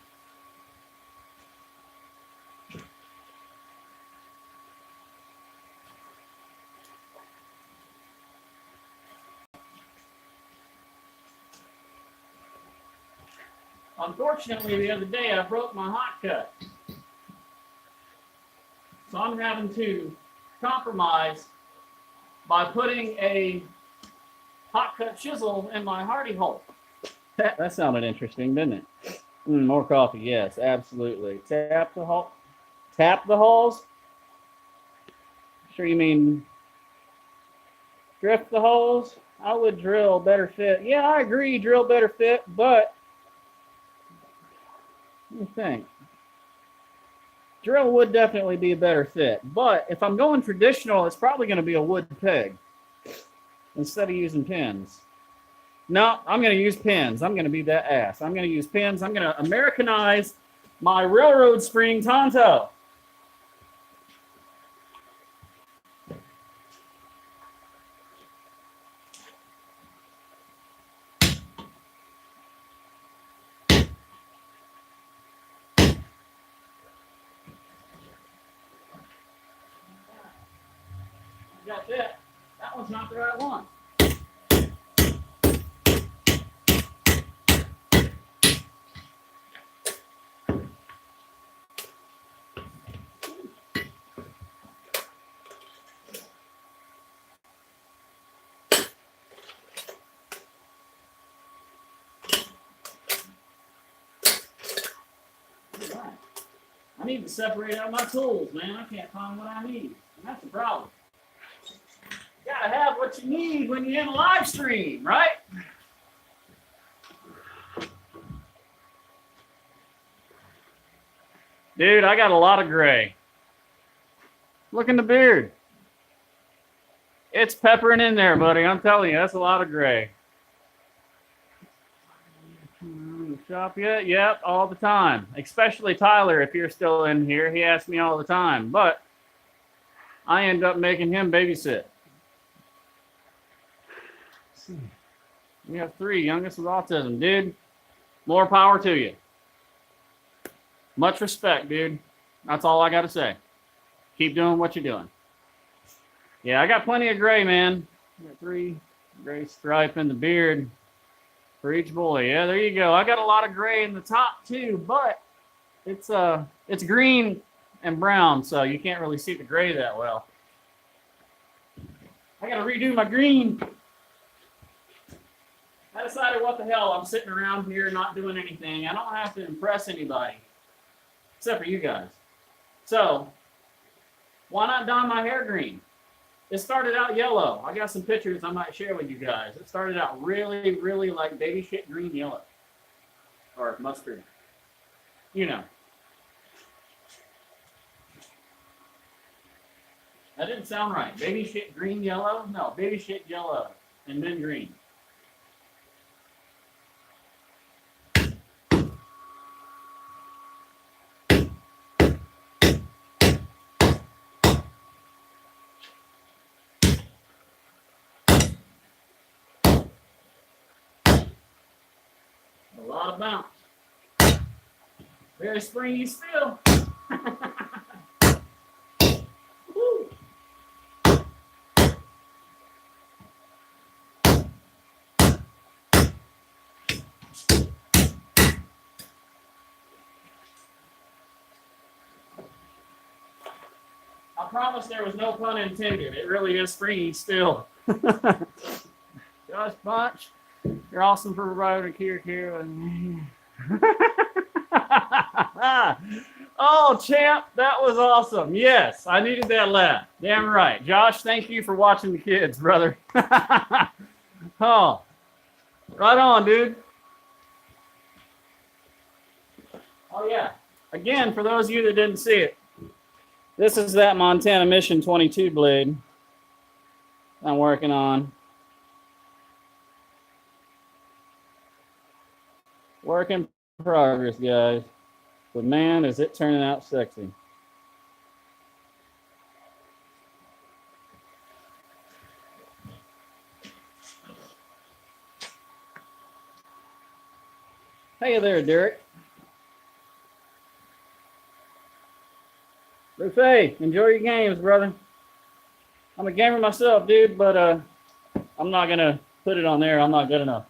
Unfortunately, the other day I broke my hot cut. So I'm having to compromise by putting a hot cut chisel in my hardy hole. That sounded interesting, didn't it? More coffee, yes, absolutely. Tap the hole. Tap the holes? Sure you mean drift the holes? I would drill better fit. Yeah, I agree, drill better fit, but let me think. Drill would definitely be a better fit, but if I'm going traditional, it's probably going to be a wood peg instead of using pins. No, I'm going to use pins. I'm going to be that ass. I'm going to use pins. I'm going to Americanize my railroad spring Tanto. Got that. That one's not the right one. I need to separate out my tools, man. I can't find what I need. And that's the problem. You gotta have what you need when you're in a live stream, right? Dude, I got a lot of gray. Look in the beard. It's peppering in there, buddy. I'm telling you, that's a lot of gray. Shop yet? Yep, all the time. Especially Tyler, if you're still in here. He asks me all the time. But I end up making him babysit. We have 3, youngest with autism. Dude, more power to you. Much respect, dude. That's all I got to say. Keep doing what you're doing. Yeah, I got plenty of gray, man. I got 3 gray stripe in the beard for each boy. Yeah, there you go. I got a lot of gray in the top too, but it's green and brown, so you can't really see the gray that well. I got to redo my green. I decided what the hell, I'm sitting around here not doing anything. I don't have to impress anybody, except for you guys. So, why not dye my hair green? It started out yellow. I got some pictures I might share with you guys. It started out really, really like baby shit green yellow. Or mustard. You know. That didn't sound right. Baby shit green yellow? No, baby shit yellow. And then green. A lot of bounce. Very springy still. Woo. I promise there was no pun intended. It really is springy still. Josh Bunch. You're awesome for providing Kira. Oh, champ, that was awesome. Yes, I needed that laugh. Damn right. Josh, thank you for watching the kids, brother. Oh, right on, dude. Oh, yeah. Again, for those of you that didn't see it, this is that Montana Mission 22 blade I'm working on. Work in progress, guys. But man, is it turning out sexy. Hey there, Derek. Buffet, enjoy your games, brother. I'm a gamer myself, dude, but I'm not going to put it on there. I'm not good enough.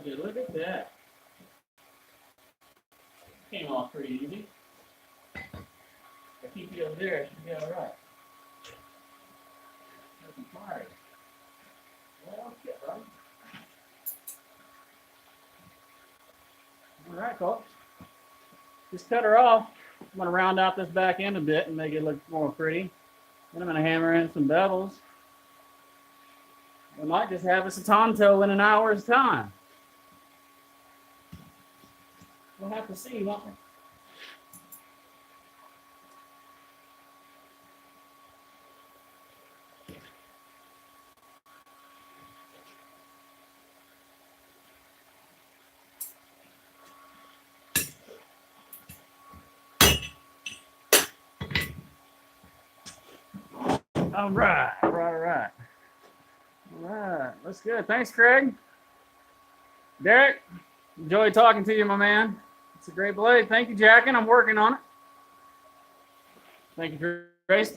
Would you look at that? Came off pretty easy. I keep you over there, it should be all right. Nothing fired. Well, shit, right? All right, folks. Just cut her off. I'm going to round out this back end a bit and make it look more pretty. Then I'm going to hammer in some bevels. We might just have us a Tanto in an hour's time. We'll have to see, won't we? All right. That's good. Thanks, Craig. Derek, enjoy talking to you, my man. It's a great blade. Thank you, Jackin. I'm working on it. Thank you, Grace.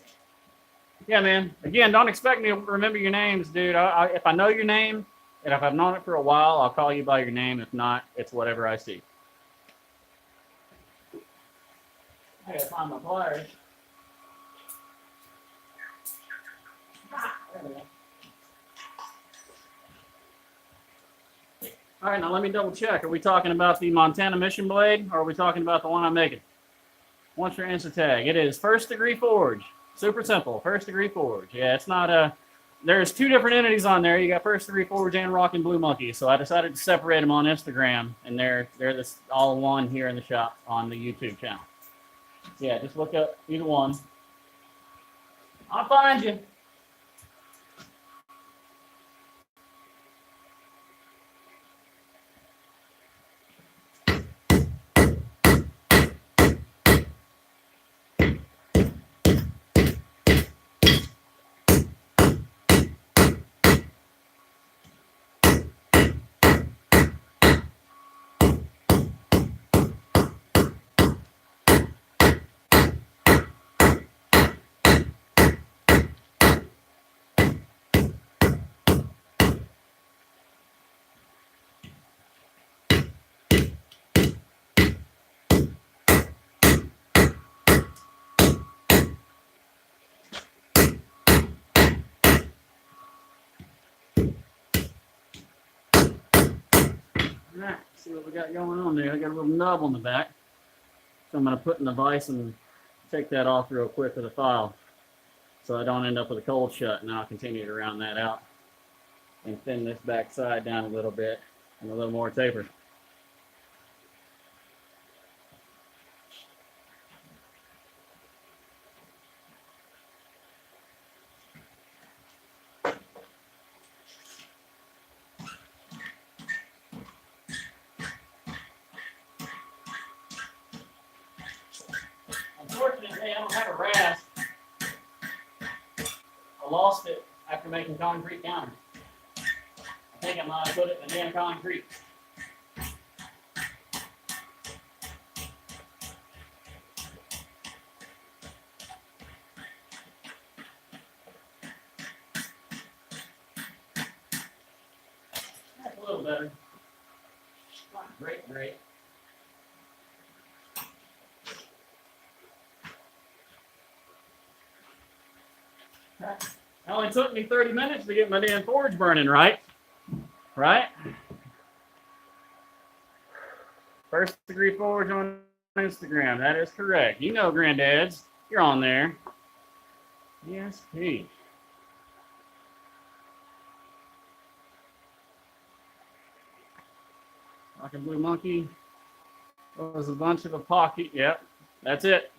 Yeah, man. Again, don't expect me to remember your names, dude. If I know your name, and if I've known it for a while, I'll call you by your name. If not, it's whatever I see. I gotta find my pliers. There we go. All right, now let me double check. Are we talking about the Montana Mission blade, or are we talking about the one I'm making? Once your Insta tag, it is first degree forge. Super simple, first degree forge. Yeah, it's not a. There's two different entities on there. You got first degree forge and Rockin' Blue Monkey. So I decided to separate them on Instagram, and they're this all in one here in the shop on the YouTube channel. So yeah, just look up either one. I'll find you. All right, see what we got going on there. I got a little nub on the back. So I'm going to put in the vise and take that off real quick with a file so I don't end up with a cold shut, and then I'll continue to round that out and thin this back side down a little bit and a little more taper. Unfortunately, I don't have a rasp. I lost it after making concrete counters. I think I might have put it in the damn concrete. That's a little better. Not great. It only took me 30 minutes to get my damn forge burning, right? Right? First degree forge on Instagram. That is correct. You know, granddads, you're on there. Yes, Pete. Rockin' Blue Monkey. That was a bunch of a pocket. Yep, that's it.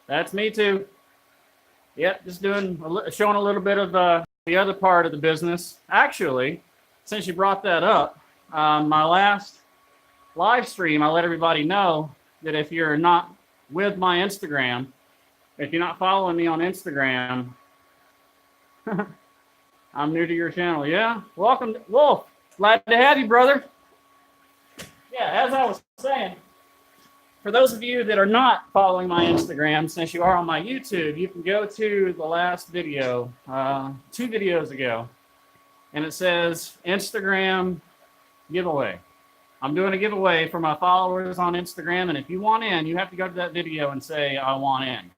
That's me too. Yep, just showing a little bit of the other part of the business. Actually, since you brought that up, my last live stream, I let everybody know that if you're not with my Instagram, if you're not following me on Instagram, I'm new to your channel. Yeah, welcome, Wolf. Glad to have you, brother. Yeah, as I was saying, for those of you that are not following my Instagram, since you are on my YouTube, you can go to the last video, 2 videos ago, and it says Instagram giveaway. I'm doing a giveaway for my followers on Instagram, and if you want in, you have to go to that video and say, I want in.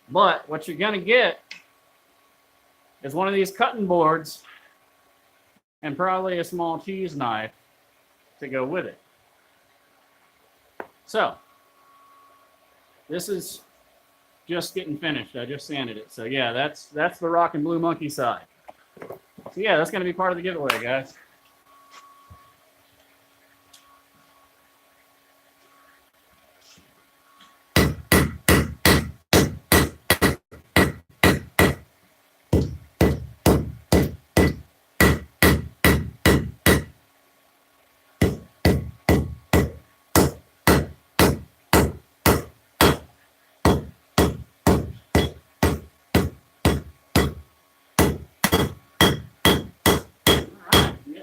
But what you're going to get is one of these cutting boards and probably a small cheese knife to go with it. So, this is just getting finished. I just sanded it. So yeah, that's the Rock and Blue Monkey side. So yeah, that's going to be part of the giveaway, guys.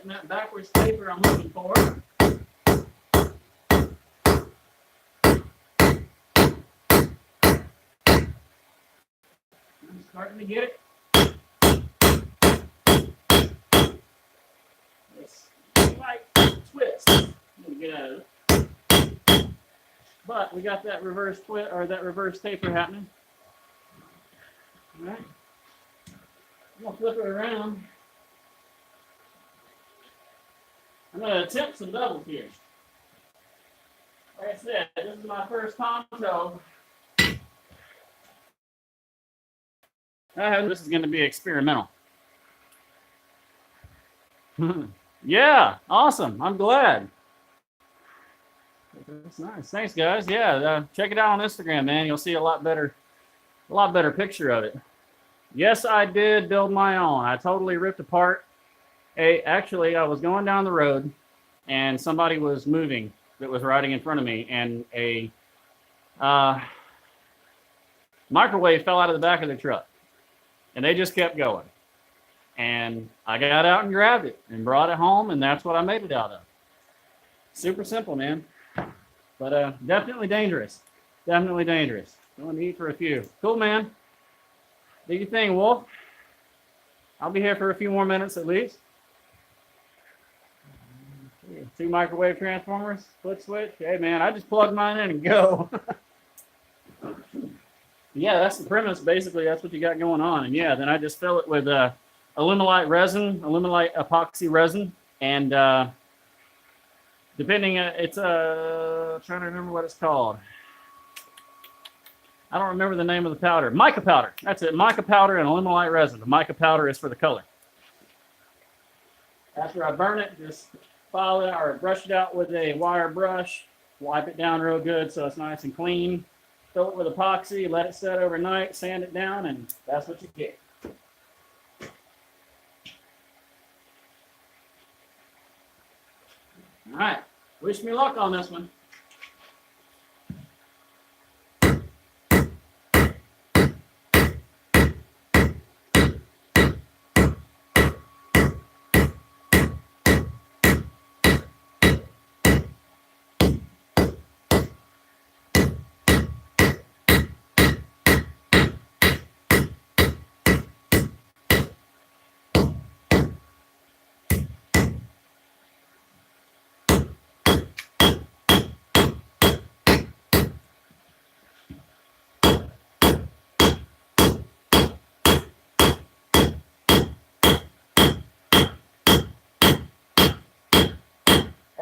That backwards paper I'm looking for. I'm starting to get it. It's like twist. I'm gonna get out of it. But we got that reverse twist or that reverse taper happening. All right. I'm gonna flip it around. I'm going to attempt some doubles here. Like I said, this is my first Tanto. This is going to be experimental. Yeah, awesome. I'm glad. That's nice. Thanks, guys. Yeah, check it out on Instagram, man. You'll see a lot better picture of it. Yes, I did build my own. I totally ripped apart. Actually, I was going down the road, and somebody was moving that was riding in front of me, and a microwave fell out of the back of the truck, and they just kept going. And I got out and grabbed it and brought it home, and that's what I made it out of. Super simple, man, but definitely dangerous. Definitely dangerous. Going to eat for a few. Cool, man. Do your thing, Wolf. I'll be here for a few more minutes at least. 2 microwave transformers, split switch. Hey man, I just plug mine in and go. Yeah, that's the premise. Basically, that's what you got going on. And yeah, then I just fill it with aluminite resin, aluminite epoxy resin, and depending, it's trying to remember what it's called. I don't remember the name of the powder. Mica powder. That's it. Mica powder and aluminite resin. The mica powder is for the color. After I burn it, just file it or brush it out with a wire brush. Wipe it down real good so it's nice and clean. Fill it with epoxy. Let it set overnight. Sand it down, and that's what you get. All right. Wish me luck on this one.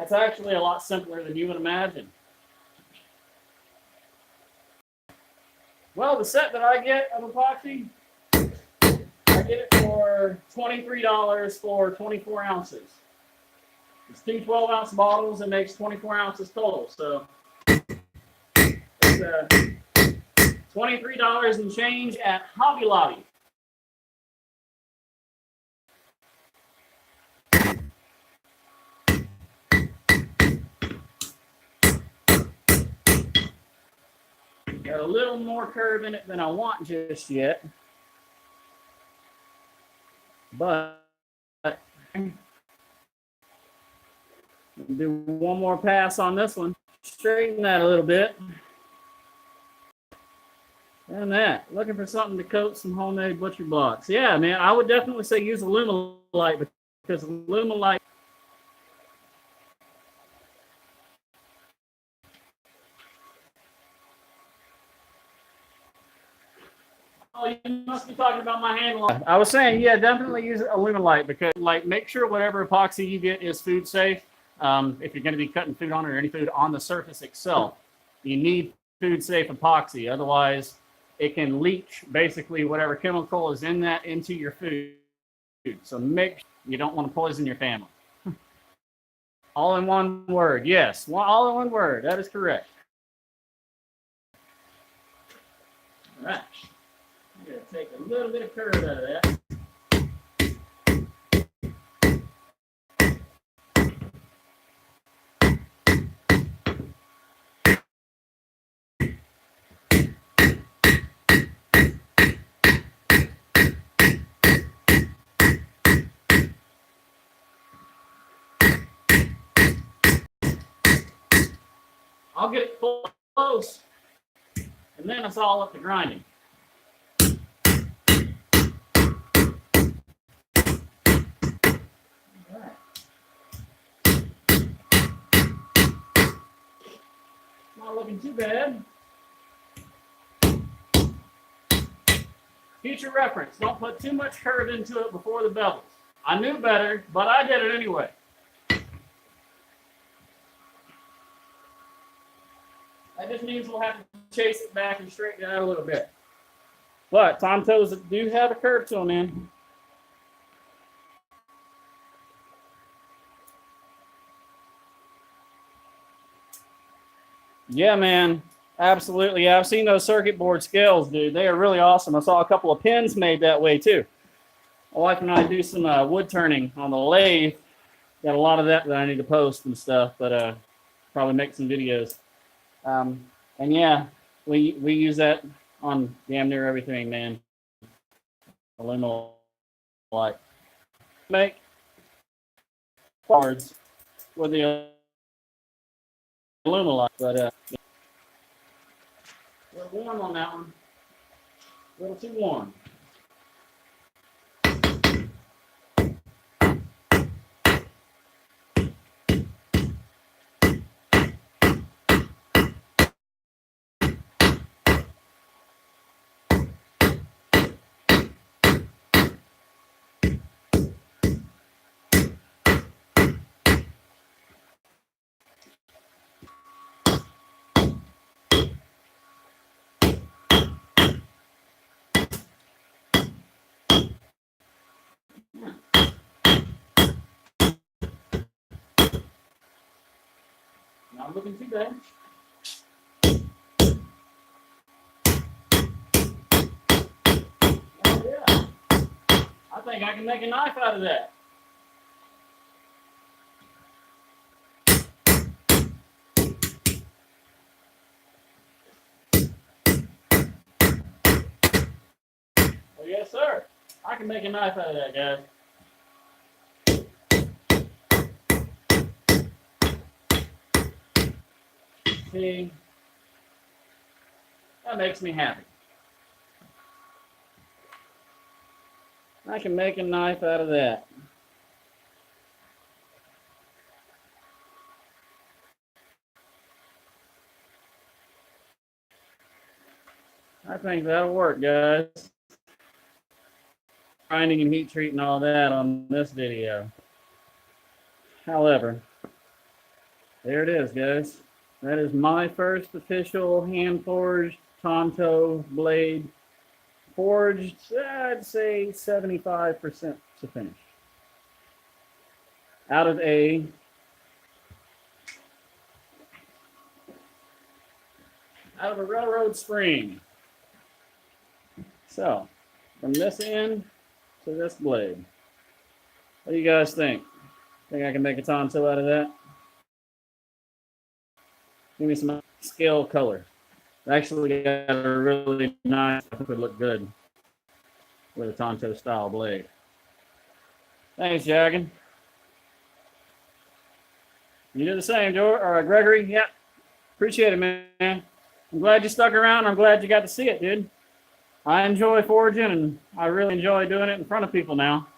It's actually a lot simpler than you would imagine. Well, the set that I get of epoxy, I get it for $23 for 24 ounces. It's 2 12-ounce bottles. It makes 24 ounces total. So it's $23 and change at Hobby Lobby. Got a little more curve in it than I want just yet. But do one more pass on this one. Straighten that a little bit. And that. Looking for something to coat some homemade butcher blocks. Yeah, man, I would definitely say use Alumilite because Alumilite Oh, you must be talking about my handle. I was saying, yeah, definitely use Illuminate because, like, make sure whatever epoxy you get is food safe. If you're going to be cutting food on it or any food on the surface itself, you need food safe epoxy. Otherwise, it can leach basically whatever chemical is in that into your food. So make sure you don't want to poison your family. All in one word. Yes, all in one word. That is correct. All right. I'm going to take a little bit of curve out of that. I'll get it close, and then it's all up to grinding. Not looking too bad. Future reference, don't put too much curve into it before the bevels. I knew better, but I did it anyway. That just means we'll have to chase it back and straighten it out a little bit. But Tantos do have a curve to them, man. Yeah, man. Absolutely. I've seen those circuit board scales, dude. They are really awesome. I saw a couple of pins made that way, too. My wife and I do some wood turning on the lathe. Got a lot of that I need to post and stuff, but probably make some videos. And yeah, we use that on damn near everything, man. Aluminum light. Make cards with the aluminum light, but a little warm on that one. A little too warm. Not looking too bad. Oh, yeah. I think I can make a knife out of that. Oh, yes, sir. I can make a knife out of that, guys. See, that makes me happy. I can make a knife out of that. I think that'll work, guys. Grinding and heat treating all that on this video. However, there it is, guys. That is my first official hand-forged Tanto blade. Forged, I'd say 75% to finish. Out of a railroad spring. So, from this end to this blade. What do you guys think? Think I can make a Tanto out of that? Give me some scale color. Actually got a really nice, I think it would look good with a Tanto style blade. Thanks, Jagan. You do the same, George, or Gregory. Yeah, appreciate it, man. I'm glad you stuck around. I'm glad you got to see it, dude. I enjoy forging, and I really enjoy doing it in front of people now.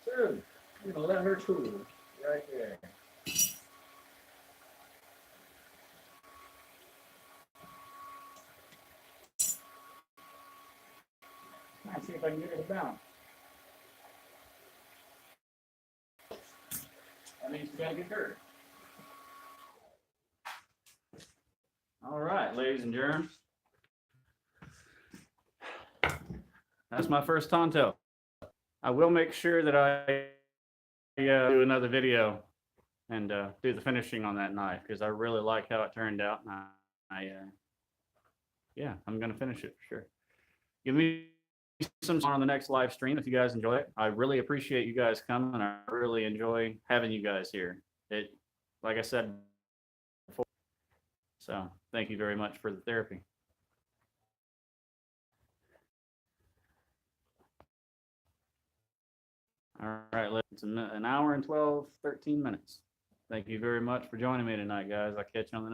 Sure. You know, let her cool right there. I can get it down. That means we gotta get dirt. All right, ladies and germs. That's my first Tanto. I will make sure that I do another video and do the finishing on that knife because I really like how it turned out. And yeah, I'm gonna finish it for sure. Give me some on the next live stream if you guys enjoy it. I really appreciate you guys coming. I really enjoy having you guys here. Like I said before, so thank you very much for the therapy. All right, it's an hour and 13 minutes. Thank you very much for joining me tonight, guys. I'll catch you on the next.